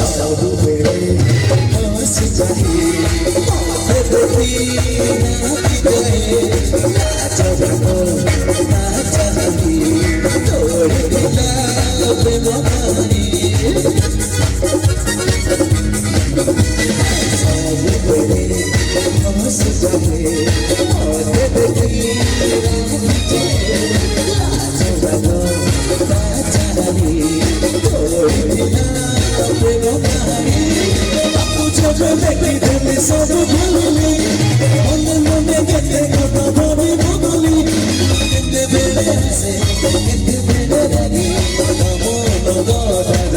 ସବୁବେଳେ ହସି ଚାହିଁ ମତେ ଦେଖି ନାଚି ଯାଏ ନାଚ ନାଚାଲି ତୋରି ଦିଲା ପ୍ରେମ ପାଣି ସବୁବେଳେ ହସି ଚାହିଁ ମତେ ଦେଖି ନାଚି ଯାଏ ନାଚ ନାଚାଲି ତୋରି ଦିଲା প্রেম পানি আপু চোখে দেখি তুমি সব ভুলি মনে মনে কেটে কথা ভাবি বদলি কেটে বেড়ে আসে কেটে বেড়ে রাখি মন গড়া